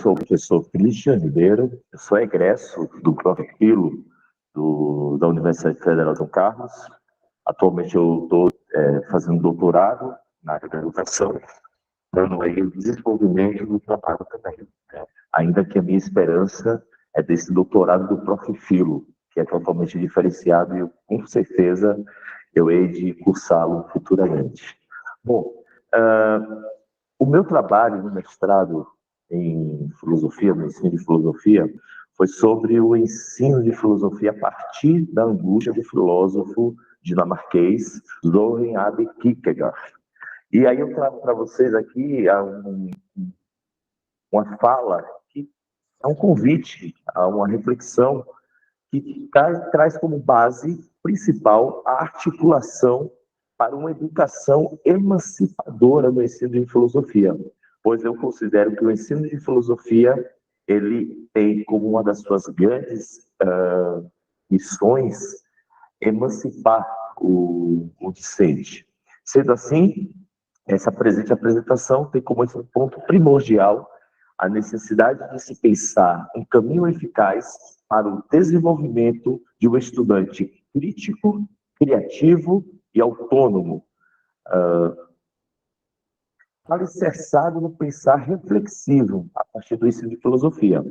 sou o professor Christian Ribeiro, eu sou egresso do Profilo da Universidade Federal de São Carlos. Atualmente eu estou fazendo doutorado na área da educação, dando aí o desenvolvimento do trabalho também, né? Ainda que a minha esperança é desse doutorado do Profilo, que é totalmente diferenciado e com certeza eu hei de cursá-lo futuramente. Bom, o meu trabalho no mestrado em filosofia, no ensino de filosofia, foi sobre o ensino de filosofia a partir da angústia do filósofo dinamarquês Søren Abe Kierkegaard. E aí eu trago para vocês aqui uma fala que é um convite a uma reflexão que traz como base principal a articulação para uma educação emancipadora no ensino de filosofia, pois eu considero que o ensino de filosofia ele tem como uma das suas grandes missões emancipar o discente. Sendo assim, essa presente apresentação tem como esse ponto primordial a necessidade de se pensar um caminho eficaz para o desenvolvimento de um estudante crítico, criativo e autônomo, alicerçado no pensar reflexivo a partir do ensino de filosofia.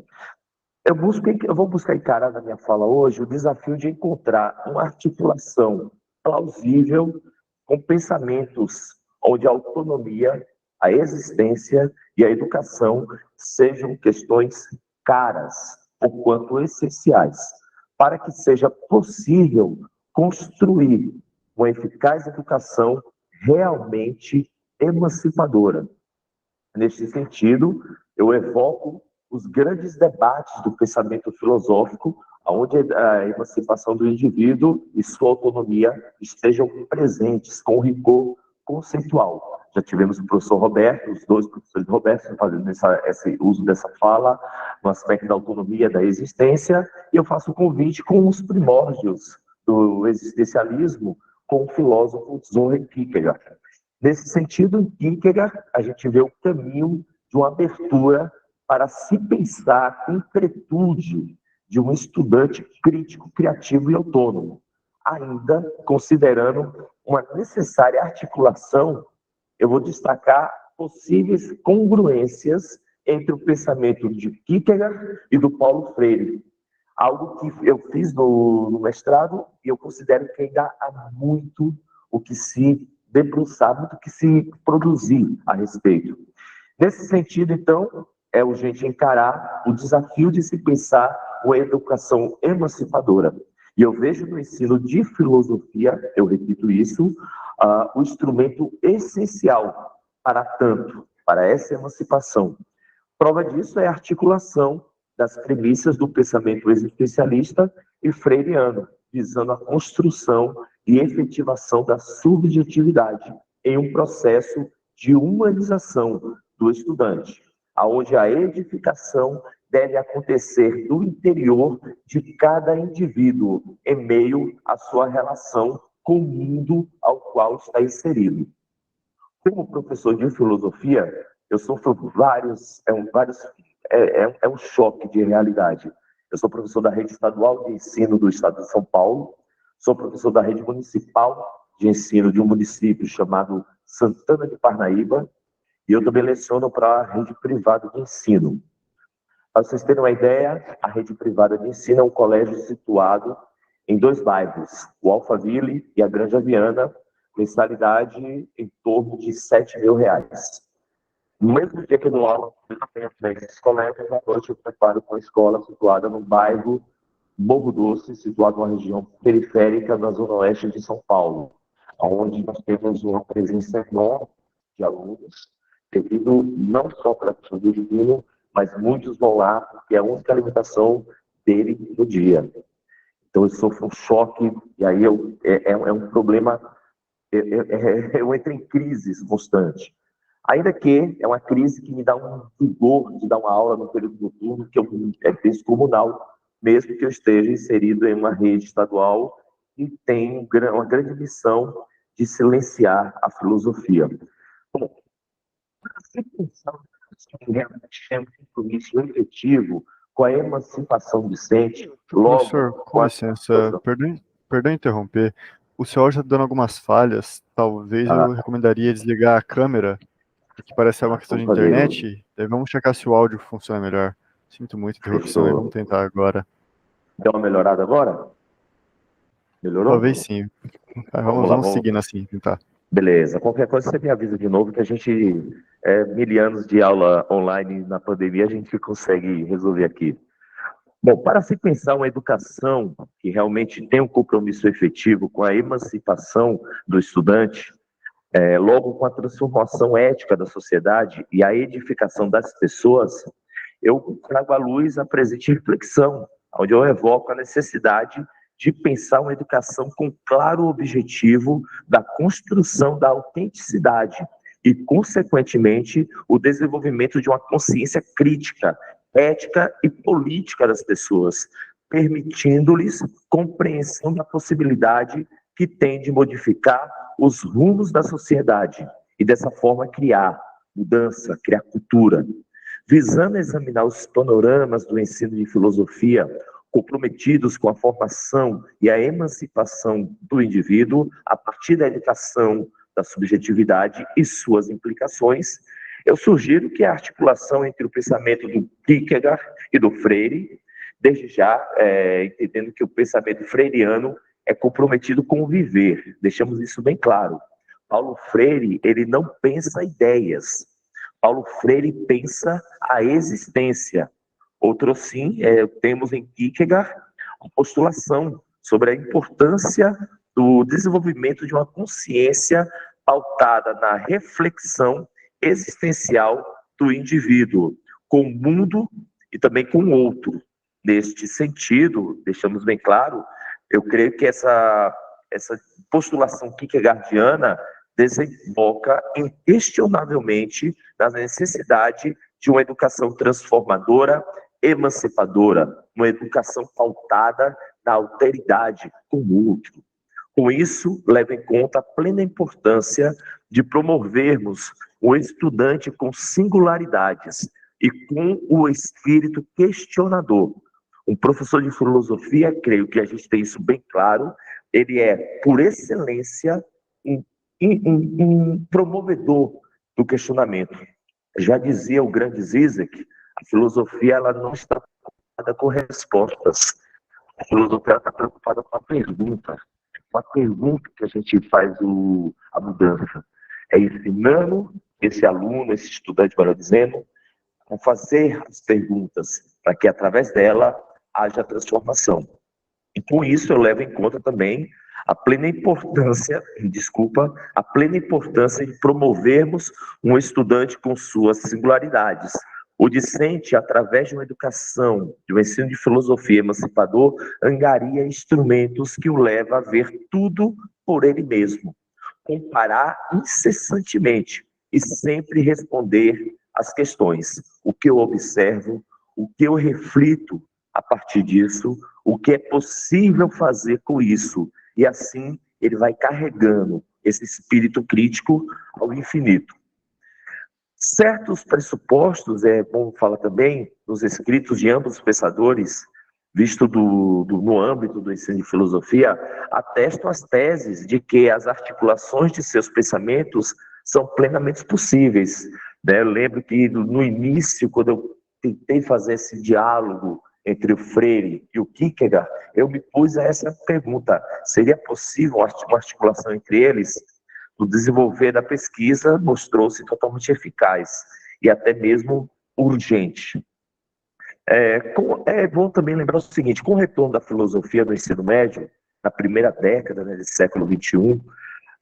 Eu vou buscar encarar na minha fala hoje o desafio de encontrar uma articulação plausível com pensamentos onde a autonomia, a existência e a educação sejam questões caras, porquanto essenciais, para que seja possível construir uma eficaz educação realmente emancipadora. Neste sentido, eu evoco os grandes debates do pensamento filosófico, onde a emancipação do indivíduo e sua autonomia estejam presentes com rigor conceitual. Já tivemos o professor Roberto, os dois professores Roberto, fazendo esse uso dessa fala no aspecto da autonomia da existência, e eu faço o convite com os primórdios do existencialismo com o filósofo Søren Kierkegaard. Nesse sentido, em Kierkegaard, a gente vê o caminho de uma abertura para se pensar a concretude de um estudante crítico, criativo e autônomo, ainda considerando uma necessária articulação. Eu vou destacar possíveis congruências entre o pensamento de Kierkegaard e do Paulo Freire, algo que eu fiz no mestrado e eu considero que ainda há muito o que se debruçar, muito o que se produzir a respeito. Nesse sentido, então, é urgente encarar o desafio de se pensar uma educação emancipadora. E eu vejo no ensino de filosofia, eu repito isso, o instrumento essencial para tanto, para essa emancipação. Prova disso é a articulação das premissas do pensamento existencialista e freiriano, visando a construção e efetivação da subjetividade em um processo de humanização do estudante, onde a edificação deve acontecer do interior de cada indivíduo, em meio à sua relação com o mundo ao qual está inserido. Como professor de filosofia, eu sofro é um choque de realidade. Eu sou professor da rede estadual de ensino do estado de São Paulo, sou professor da rede municipal de ensino de um município chamado Santana de Parnaíba, e eu também leciono para a rede privada de ensino. Para vocês terem uma ideia, a rede privada de ensino é um colégio situado em 2 bairros, o Alphaville e a Granja Viana, mensalidade em torno de R$7.000. No mesmo dia que eu dou aula nesses colégios, à noite eu preparo com a escola situada no bairro Morro Doce, situado numa região periférica da zona oeste de São Paulo, onde nós temos uma presença enorme de alunos, devido não só para a do divino, mas muitos vão lá porque é a única alimentação dele no dia. Então eu sofro um choque, e aí é um problema, eu entro em crises constante. Ainda que é uma crise que me dá um vigor de dar uma aula no período noturno, que é descomunal, mesmo que eu esteja inserido em uma rede estadual e tem uma grande missão de silenciar a filosofia. Bom, para se pensar que realmente tem um compromisso efetivo com a emancipação docente, Professor, logo com com a licença, situação. perdão interromper. O seu áudio está dando algumas falhas. Talvez eu recomendaria desligar a câmera, que parece ser uma questão de Vamos fazer, internet. Daí vamos checar se o áudio funciona melhor. Sinto muito a interrupção aí, vamos fechou. tentar agora. Deu uma melhorada agora? Talvez Melhorou? sim. Vamos lá, Vamos vamos. seguindo assim, tentar. Beleza. Qualquer coisa você me avisa de novo que a gente, 1.000 anos de aula online na pandemia, a gente consegue resolver aqui. Bom, para se pensar uma educação que realmente tem um compromisso efetivo com a emancipação do estudante, logo com a transformação ética da sociedade e a edificação das pessoas, eu trago à luz a presente reflexão, onde eu evoco a necessidade de pensar uma educação com claro objetivo da construção da autenticidade e, consequentemente, o desenvolvimento de uma consciência crítica, ética e política das pessoas, permitindo-lhes compreensão da possibilidade que tem de modificar os rumos da sociedade e, dessa forma, criar mudança, criar cultura. Visando examinar os panoramas do ensino de filosofia comprometidos com a formação e a emancipação do indivíduo a partir da educação, da subjetividade e suas implicações, eu sugiro que a articulação entre o pensamento do Kierkegaard e do Freire, desde já entendendo que o pensamento freiriano é comprometido com o viver, deixamos isso bem claro. Paulo Freire, ele não pensa ideias, Paulo Freire pensa a existência. Outro sim, temos em Kierkegaard a postulação sobre a importância do desenvolvimento de uma consciência pautada na reflexão existencial do indivíduo com o mundo e também com o outro. Neste sentido, deixamos bem claro, eu creio que essa postulação kierkegaardiana desemboca inquestionavelmente na necessidade de uma educação transformadora, emancipadora, uma educação pautada na alteridade com o outro. Com isso, leva em conta a plena importância de promovermos o estudante com singularidades e com o espírito questionador. Um professor de filosofia, creio que a gente tem isso bem claro, ele é, por excelência, um promovedor do questionamento. Já dizia o grande Zizek, a filosofia ela não está preocupada com respostas, a filosofia está preocupada com a pergunta. Com a pergunta que a gente faz a mudança. É ensinando esse aluno, esse estudante, melhor dizendo, a fazer as perguntas, para que através dela haja transformação. E com isso eu levo em conta também a plena importância de promovermos um estudante com suas singularidades. O discente, através de uma educação, de um ensino de filosofia emancipador, angaria instrumentos que o levam a ver tudo por ele mesmo, comparar incessantemente e sempre responder às questões. O que eu observo, o que eu reflito a partir disso, o que é possível fazer com isso. E assim ele vai carregando esse espírito crítico ao infinito. Certos pressupostos, é bom falar também, nos escritos de ambos os pensadores, visto no âmbito do ensino de filosofia, atestam as teses de que as articulações de seus pensamentos são plenamente possíveis. Eu lembro que no início, quando eu tentei fazer esse diálogo entre o Freire e o Kierkegaard, eu me pus a essa pergunta: seria possível uma articulação entre eles? O desenvolver da pesquisa mostrou-se totalmente eficaz e até mesmo urgente. É bom também lembrar o seguinte: com o retorno da filosofia do ensino médio, na primeira década do século XXI,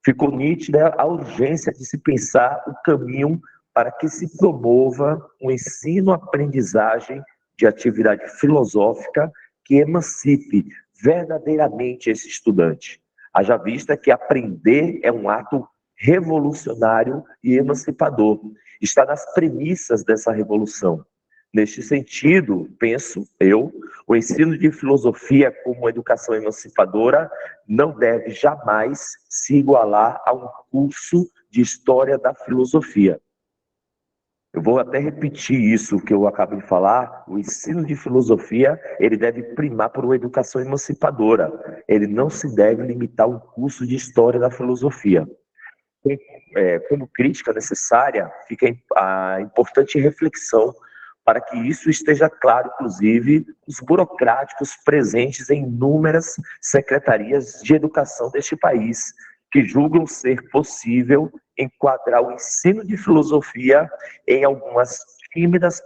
ficou nítida a urgência de se pensar o caminho para que se promova um ensino-aprendizagem de atividade filosófica que emancipe verdadeiramente esse estudante. Haja vista que aprender é um ato revolucionário e emancipador. Está nas premissas dessa revolução. Neste sentido, penso eu, o ensino de filosofia como educação emancipadora não deve jamais se igualar a um curso de história da filosofia. Eu vou até repetir isso que eu acabei de falar. O ensino de filosofia, ele deve primar por uma educação emancipadora. Ele não se deve limitar ao curso de história da filosofia. Como crítica necessária, fica a importante reflexão para que isso esteja claro, inclusive, os burocráticos presentes em inúmeras secretarias de educação deste país, que julgam ser possível enquadrar o ensino de filosofia em algumas tímidas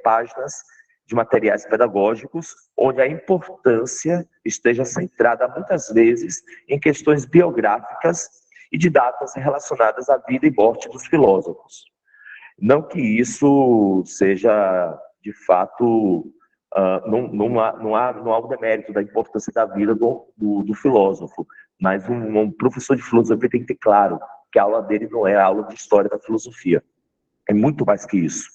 páginas de materiais pedagógicos, onde a importância esteja centrada muitas vezes em questões biográficas e de datas relacionadas à vida e morte dos filósofos. Não que isso seja, de fato, não há o demérito da importância da vida do filósofo, mas um professor de filosofia tem que ter claro que a aula dele não é a aula de história da filosofia. É muito mais que isso.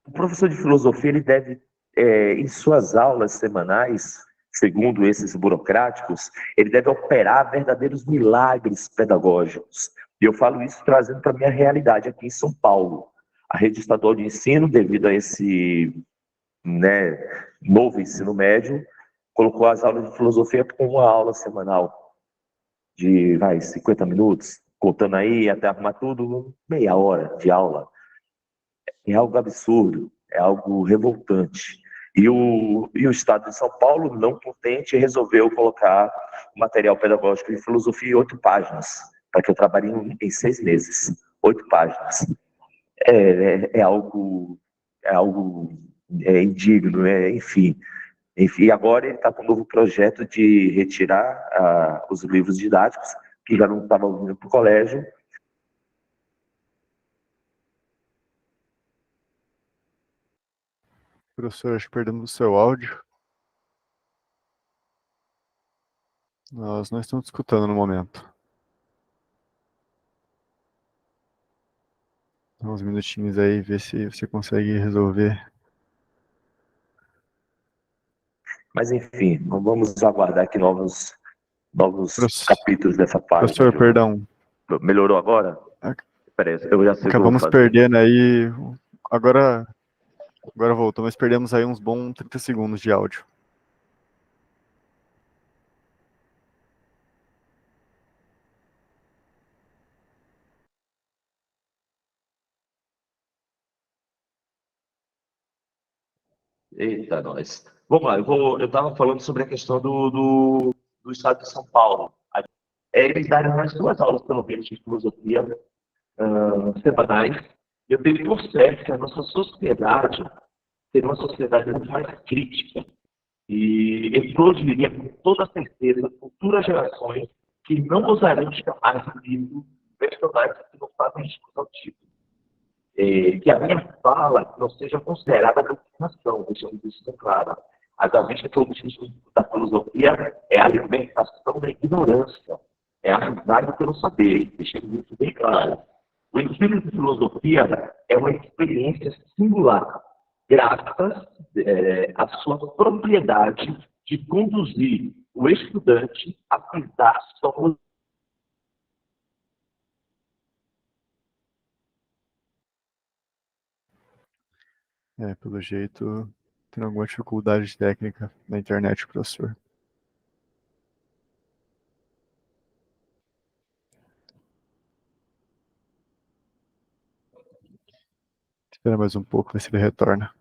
O professor de filosofia, ele deve, em suas aulas semanais, segundo esses burocráticos, ele deve operar verdadeiros milagres pedagógicos. E eu falo isso trazendo para a minha realidade aqui em São Paulo. A rede estadual de ensino, devido a esse novo ensino médio, colocou as aulas de filosofia como uma aula semanal de 50 minutos, contando aí até arrumar tudo, meia hora de aula. É algo absurdo, é algo revoltante. E o Estado de São Paulo, não contente, resolveu colocar o material pedagógico de filosofia em 8 páginas, para que eu trabalhe em 6 meses. 8 páginas. É algo indigno, enfim. Enfim, agora ele está com um novo projeto de retirar os livros didáticos, que já não estavam vindo para o colégio. Professor, acho que perdemos o seu áudio. Nós não estamos escutando no momento. Dá uns minutinhos aí, ver se você consegue resolver. Mas, enfim, vamos aguardar aqui novos capítulos dessa página. Professor, perdão. Melhorou agora? Peraí, eu já sei o que eu vou fazer. Acabamos perdendo aí. Agora voltou, mas perdemos aí uns bons 30 segundos de áudio. Eita, nós. Vamos lá, eu estava falando sobre a questão do Estado de São Paulo. Eles deram mais 2 aulas, pelo menos, de filosofia semanais. Eu tenho por certo que a nossa sociedade seria uma sociedade muito mais crítica e eclodiria com toda certeza futuras gerações que não gostariam de chamar de livro personagens que não fazem discussão título. Que a minha fala não seja considerada doutrinação, deixando isso bem claro. As vista que o objetivo da filosofia é a libertação da ignorância, é a amizade pelo saber, deixando isso bem claro. O ensino de filosofia é uma experiência singular, graças à sua propriedade de conduzir o estudante a pensar sobre Pelo jeito, tem alguma dificuldade técnica na internet, professor. Espera mais um pouco, ver se ele retorna.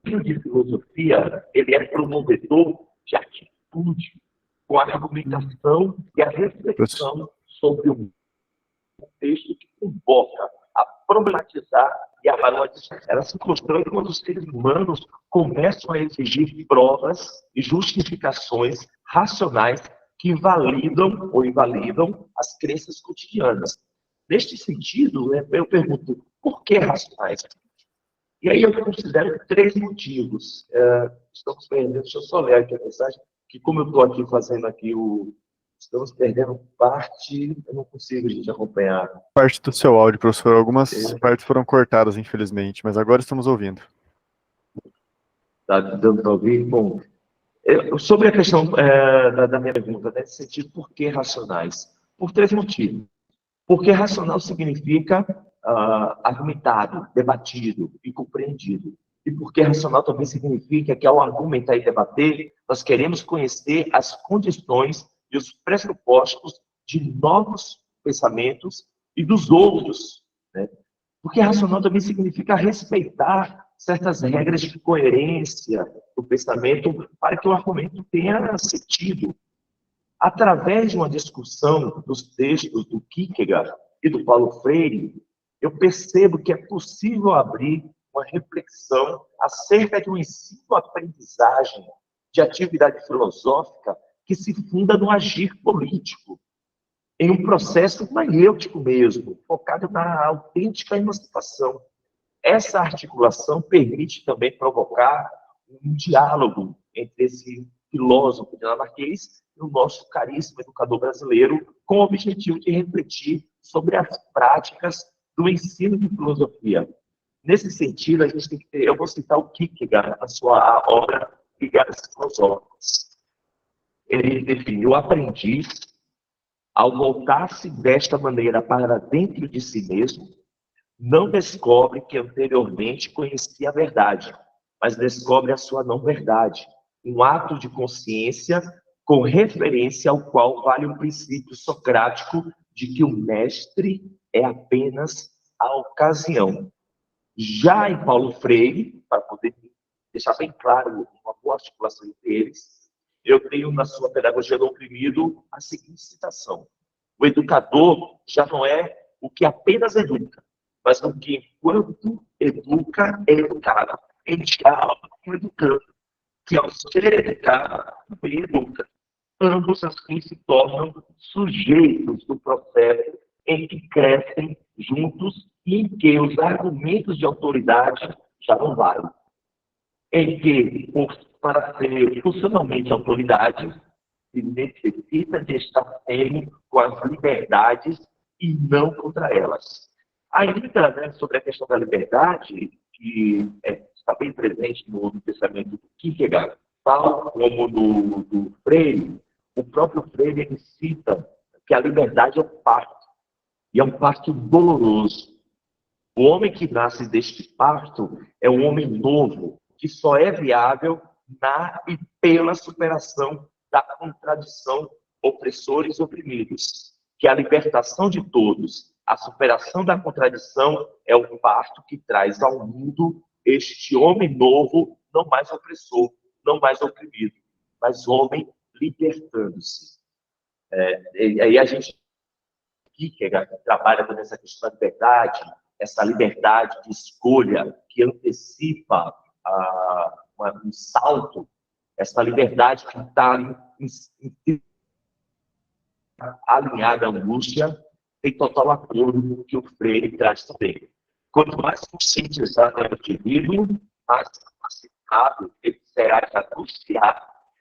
De filosofia, ele é promovedor de atitude, com a argumentação e a reflexão sobre um contexto que convoca a problematizar e a valorizar. Ela se constrói quando os seres humanos começam a exigir provas e justificações racionais que validam ou invalidam as crenças cotidianas. Neste sentido, eu pergunto, por que racionais? E aí eu considero 3 motivos. Estamos perdendo, deixa eu só ler aqui a mensagem, que como eu estou aqui fazendo aqui estamos perdendo parte, eu não consigo, gente, acompanhar. Parte do seu áudio, professor. Algumas partes foram cortadas, infelizmente, mas agora estamos ouvindo. Está dando para ouvir? Bom, sobre a questão da minha pergunta, nesse sentido, por que racionais? Por três motivos. Porque racional significa argumentado, debatido e compreendido. E porque racional também significa que, ao argumentar e debater, nós queremos conhecer as condições e os pressupostos de novos pensamentos e dos outros, né? Porque racional também significa respeitar certas regras de coerência do pensamento para que o argumento tenha sentido. Através de uma discussão dos textos do Kierkegaard e do Paulo Freire, eu percebo que é possível abrir uma reflexão acerca de um ensino-aprendizagem de atividade filosófica que se funda no agir político, em um processo maiêutico mesmo, focado na autêntica emancipação. Essa articulação permite também provocar um diálogo entre esse filósofo dinamarquês e o nosso caríssimo educador brasileiro, com o objetivo de refletir sobre as práticas do ensino de filosofia. Nesse sentido, a gente tem que ter, eu vou citar o Kierkegaard, na sua obra Ligadas Filosóficas. Ele definiu o aprendiz, ao voltar-se desta maneira para dentro de si mesmo, não descobre que anteriormente conhecia a verdade, mas descobre a sua não-verdade, um ato de consciência com referência ao qual vale o princípio socrático de que o mestre é apenas a ocasião. Já em Paulo Freire, para poder deixar bem claro uma boa articulação entre eles, eu tenho na sua Pedagogia do Oprimido a seguinte citação: o educador já não é o que apenas educa, mas o que, enquanto educa, é educado, em diálogo com o educando, que ao ser educado, também educa. Ambos assim se tornam sujeitos do processo em que crescem juntos e em que os argumentos de autoridade já não valem. Em que, para ser funcionalmente autoridade, se necessita de estar firme com as liberdades e não contra elas. Ainda, né, sobre a questão da liberdade, que está bem presente no pensamento do Kierkegaard, tal como do Freire, o próprio Freire ele cita que a liberdade é um parto, e é um parto doloroso. O homem que nasce deste parto é um homem novo, que só é viável na e pela superação da contradição opressores e oprimidos. Que a libertação de todos, a superação da contradição é o parto que traz ao mundo este homem novo, não mais opressor, não mais oprimido, mas homem libertando-se. E aí a gente que trabalha com essa questão da liberdade, essa liberdade de escolha que antecipa um salto, essa liberdade que está alinhada à angústia, tem total acordo com o que o Freire traz também. Quanto mais conscientizado é o indivíduo, mais capacitado ele será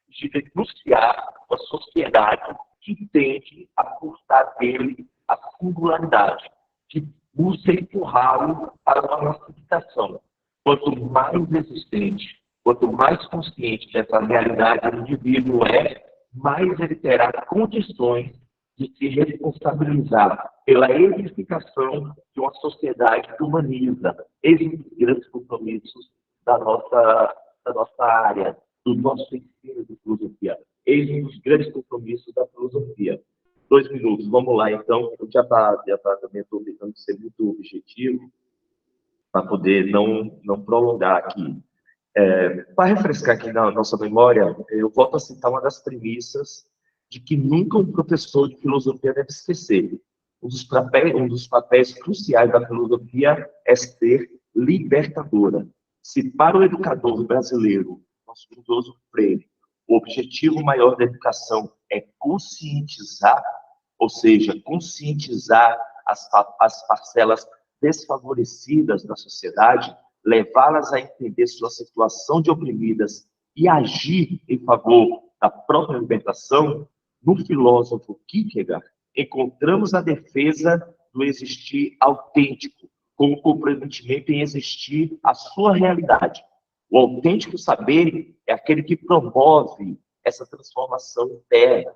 de denunciar uma sociedade que tende a cortar dele a singularidade, que busca empurrá-lo para uma massificação. Quanto mais resistente, quanto mais consciente dessa realidade o indivíduo é, mais ele terá condições de se responsabilizar pela edificação de uma sociedade que humaniza. Esses são os grandes compromissos da nossa área, do nosso ensino de filosofia. Esses são os grandes compromissos da filosofia. 2 minutos, vamos lá, então. Eu já também estou tentando ser muito objetivo para poder não prolongar aqui. Para refrescar aqui na nossa memória, eu volto a citar uma das premissas de que nunca um professor de filosofia deve esquecer. Um dos papéis cruciais da filosofia é ser libertadora. Se para o educador brasileiro, nosso idoso Freire, o objetivo maior da educação é conscientizar, ou seja, conscientizar as parcelas desfavorecidas da sociedade, levá-las a entender sua situação de oprimidas e agir em favor da própria libertação, no filósofo Kierkegaard, encontramos a defesa do existir autêntico, com o comprometimento em existir a sua realidade. O autêntico saber é aquele que promove essa transformação interna.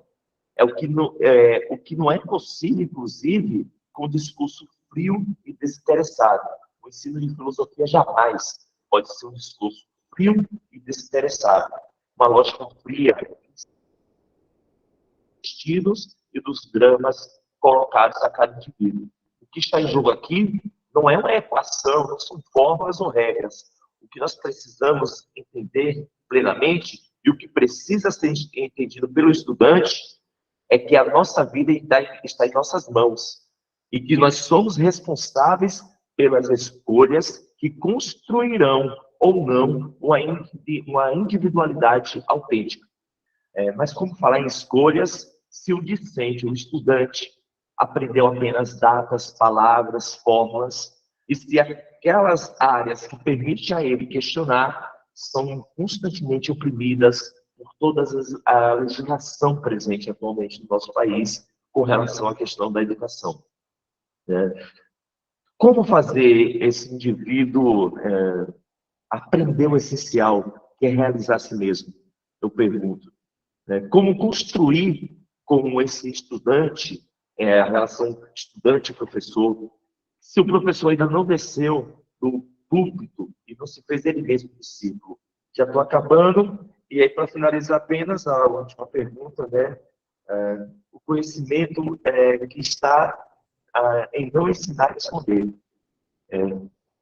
o que não é possível, inclusive, com o discurso frio e desinteressado. O ensino de filosofia jamais pode ser um discurso frio e desinteressado. Uma lógica fria dos estilos e dos dramas colocados a cada indivíduo. O que está em jogo aqui não é uma equação, não são fórmulas ou regras. O que nós precisamos entender plenamente e o que precisa ser entendido pelo estudante é que a nossa vida está em nossas mãos e que nós somos responsáveis pelas escolhas que construirão ou não uma individualidade autêntica. Mas como falar em escolhas se o discente, o estudante, aprendeu apenas datas, palavras, fórmulas, e se aquelas áreas que permitem a ele questionar são constantemente oprimidas por toda a legislação presente atualmente no nosso país com relação à questão da educação. Como fazer esse indivíduo aprender o essencial, que é realizar a si mesmo? Eu pergunto. Como construir com esse estudante a relação estudante-professor, se o professor ainda não desceu do púlpito e não se fez ele mesmo discípulo? Já estou acabando, e aí, para finalizar apenas a última pergunta, o conhecimento que está em não ensinar a responder.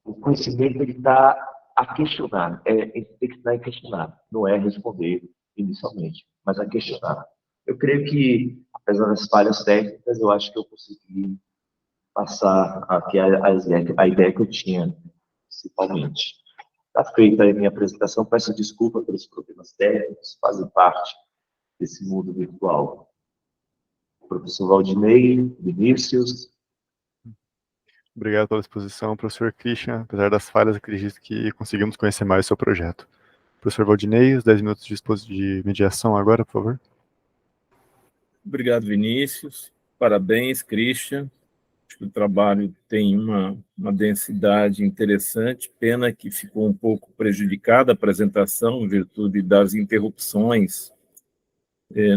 O conhecimento ele está a questionar, ele tem que estar a questionar, não é responder inicialmente, mas a questionar. Eu creio que, apesar das falhas técnicas, eu acho que eu consegui passar aqui a ideia que eu tinha, principalmente. Está feita a minha apresentação, peço desculpa pelos problemas técnicos, fazem parte desse mundo virtual. Professor Valdinei, Vinícius. Obrigado pela exposição, professor Christian. Apesar das falhas, acredito que conseguimos conhecer mais o seu projeto. Professor Valdinei, os 10 minutos de mediação agora, por favor. Obrigado, Vinícius. Parabéns, Christian. Acho que o trabalho tem uma densidade interessante. Pena que ficou um pouco prejudicada a apresentação em virtude das interrupções.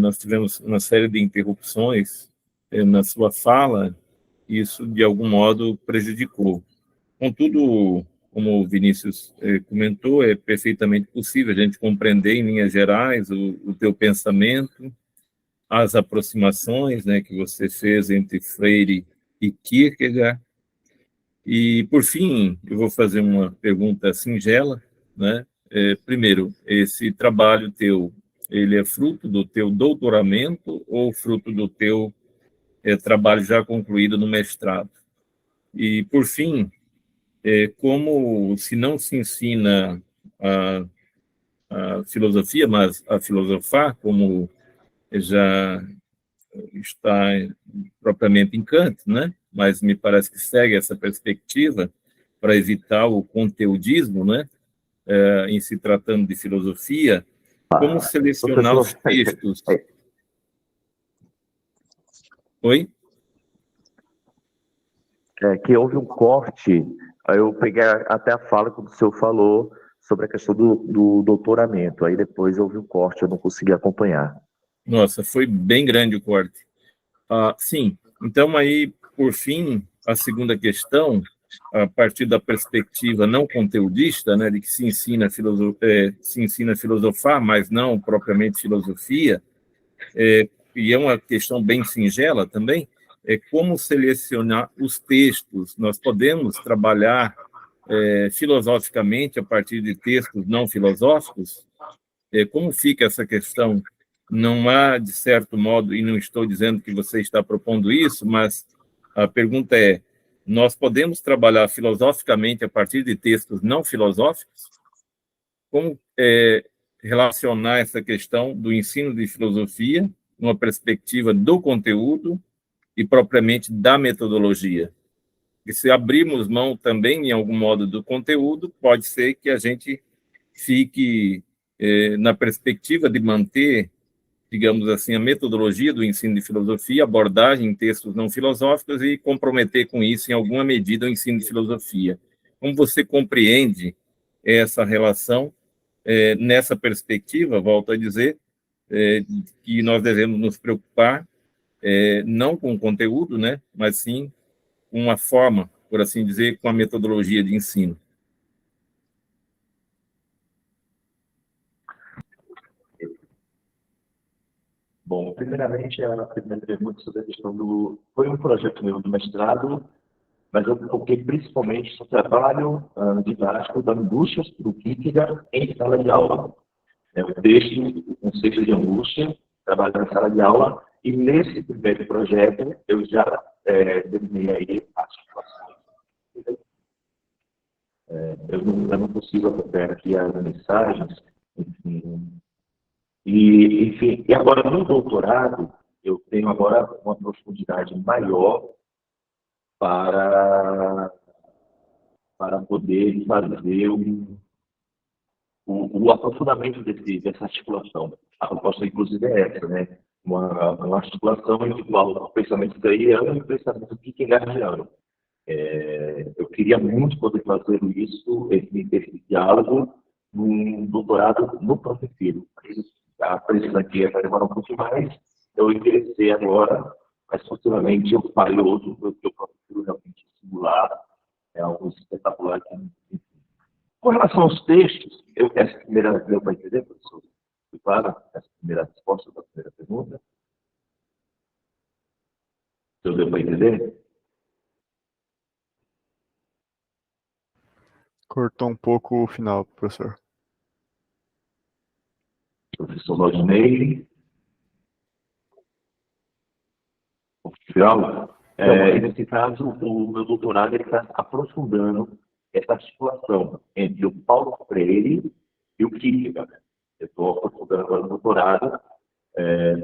Nós tivemos uma série de interrupções na sua fala, e isso, de algum modo, prejudicou. Contudo, como o Vinícius comentou, é perfeitamente possível a gente compreender, em linhas gerais, o teu pensamento, as aproximações que você fez entre Freire e Kierkegaard. E, por fim, eu vou fazer uma pergunta singela. Primeiro, esse trabalho teu, ele é fruto do teu doutoramento ou fruto do teu trabalho já concluído no mestrado? E, por fim, como se não se ensina a filosofia, mas a filosofar, como já está propriamente em Kant, mas me parece que segue essa perspectiva para evitar o conteudismo, em se tratando de filosofia. Como selecionar os textos? Oi? Que houve um corte, eu peguei até a fala que o senhor falou sobre a questão do doutoramento, aí depois houve um corte, eu não consegui acompanhar. Nossa, foi bem grande o corte. Sim, então aí, por fim, a segunda questão, a partir da perspectiva não conteudista, de que se ensina a filosofar, mas não propriamente filosofia, e é uma questão bem singela também, é como selecionar os textos. Nós podemos trabalhar filosoficamente a partir de textos não filosóficos? Como fica essa questão? Não há, de certo modo, e não estou dizendo que você está propondo isso, mas a pergunta é, nós podemos trabalhar filosoficamente a partir de textos não filosóficos? Como relacionar essa questão do ensino de filosofia numa perspectiva do conteúdo e propriamente da metodologia? E se abrirmos mão também, em algum modo, do conteúdo, pode ser que a gente fique na perspectiva de manter, digamos assim, a metodologia do ensino de filosofia, abordagem em textos não filosóficos e comprometer com isso, em alguma medida, o ensino de filosofia. Como você compreende essa relação nessa perspectiva, volto a dizer, que nós devemos nos preocupar, não com o conteúdo, né, mas sim com uma forma, por assim dizer, com a metodologia de ensino. Bom, primeiramente, a primeira pergunta sobre a questão do... Foi um projeto meu do mestrado, mas eu foquei principalmente no trabalho didático da angústia do Kierkegaard em sala de aula. O texto, o conceito de angústia, trabalho na sala de aula, e nesse primeiro projeto eu já terminei aí as situações. Eu não consigo acompanhar aqui as mensagens, enfim. E agora, no doutorado, eu tenho agora uma profundidade maior para poder fazer o aprofundamento dessa articulação. A proposta, inclusive, é essa, né? Uma articulação individual do pensamento freiriano e o pensamento kierkegaardiano. Eu queria muito poder fazer isso, esse diálogo, num doutorado no Professiro. A presença aqui vai demorar um pouquinho mais, eu interessei agora, mas futuramente eu farei outro, porque o Professiro realmente simular é algo espetacular. Com relação aos textos, essa primeira deu para entender, professor? Foi claro? Essa primeira resposta da primeira pergunta? Deu para entender? Cortou um pouco o final, professor. Professor Valdinei. Oficial. Nesse caso, o meu doutorado está aprofundando essa articulação entre o Paulo Freire e o Kierkegaard. Eu estou aprofundando agora no doutorado,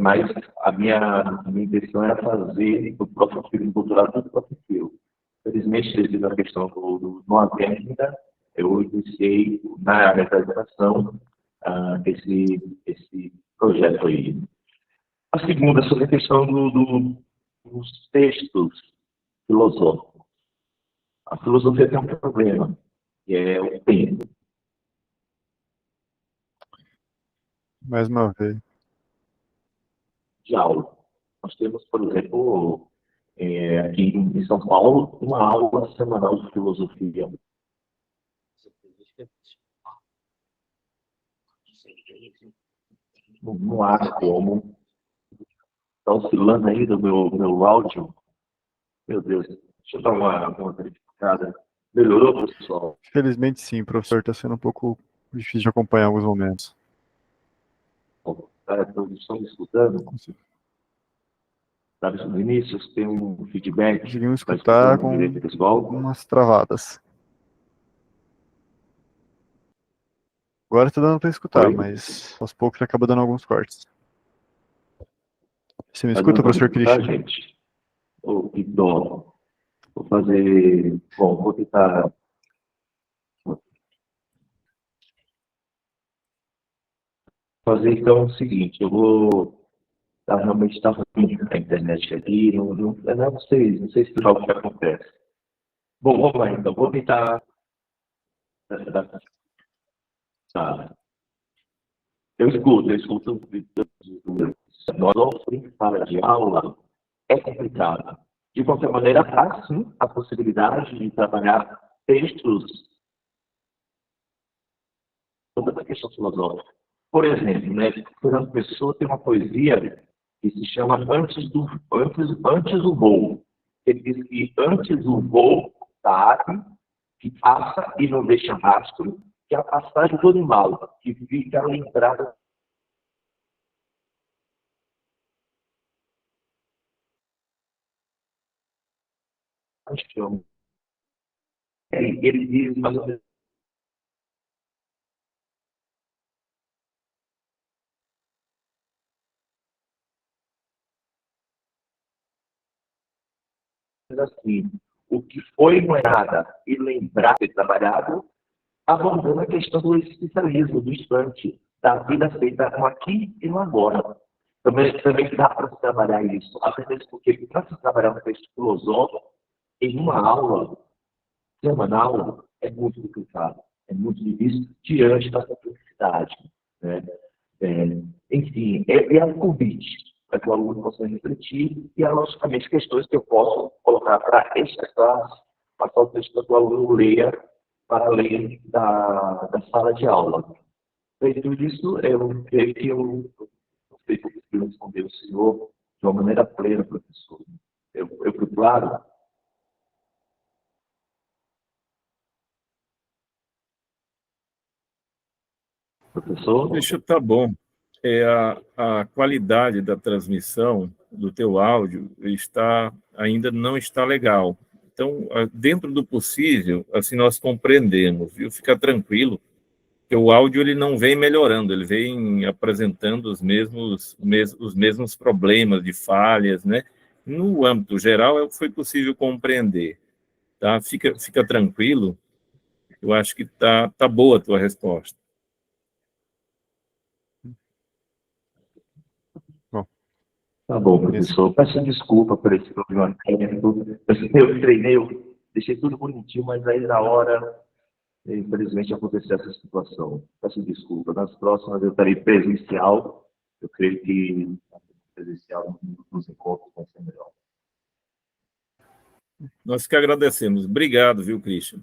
mas a minha intenção era fazer o próprio doutorado do próprio filho. Felizmente, devido à questão do não haver ainda, eu iniciei na área da educação esse projeto aí. A segunda, sobre a questão dos textos filosóficos. A filosofia tem um problema, que é o tempo. Mais uma vez. De aula. Nós temos, por exemplo, aqui em São Paulo, uma aula semanal de filosofia. Não há como. Está oscilando aí do meu áudio. Meu Deus. Deixa eu dar uma verificada. Melhorou, pessoal? Felizmente sim, professor. Está sendo um pouco difícil de acompanhar alguns momentos. Estão me escutando? No início, tem um feedback. Conseguimos escutar com algumas travadas. Agora está dando para escutar, mas aos poucos acaba dando alguns cortes. Você me escuta, professor Christian? Gente? Que dó. Vou fazer... Bom, vou tentar... Fazer, então, o seguinte. Eu vou... realmente está ruim a internet aqui. Não sei se o que acontece. Bom, vamos lá, então. Vou tentar... Tá. Eu escuto. Nós em sala de aula é complicado. De qualquer maneira, há sim a possibilidade de trabalhar textos sobre a questão filosófica. Por exemplo, né, Fernando Pessoa tem uma poesia que se chama Antes do Voo. Ele diz que antes do voo da ave, que passa e não deixa rastro, que é a passagem do animal, que fica lembrada. Ele diz mais ou menos assim: o que foi moeda e lembrado e trabalhado, abordando a questão do existencialismo, do instante, da vida feita no aqui e no agora. Também dá para se trabalhar isso, até mesmo porque para se trabalhar um texto filosófico em uma aula semanal é muito complicado, é muito difícil diante da complexidade, né? Enfim, é um convite para que o aluno possa refletir e, logicamente, questões que eu posso colocar para esta classe, passar o texto para que o aluno leia para além da sala de aula. Feito isso, eu creio que eu sei que eu responder o senhor de uma maneira plena, professor. Eu fui claro? Professor? Deixa, tá bom. A qualidade da transmissão do teu áudio ainda não está legal. Então, dentro do possível, assim nós compreendemos, viu? Fica tranquilo, que o áudio ele não vem melhorando, ele vem apresentando os mesmos problemas de falhas, né? No âmbito geral, foi possível compreender, tá? Fica tranquilo, eu acho que tá boa a tua resposta. Bom, Tá bom, professor. Peço desculpa por esse problema técnico. Eu treinei, eu deixei tudo bonitinho, mas aí na hora, infelizmente, aconteceu essa situação. Peço desculpa. Nas próximas eu estarei presencial. Eu creio que presencial nos encontros vai ser melhor. Nós que agradecemos. Obrigado, viu, Christian?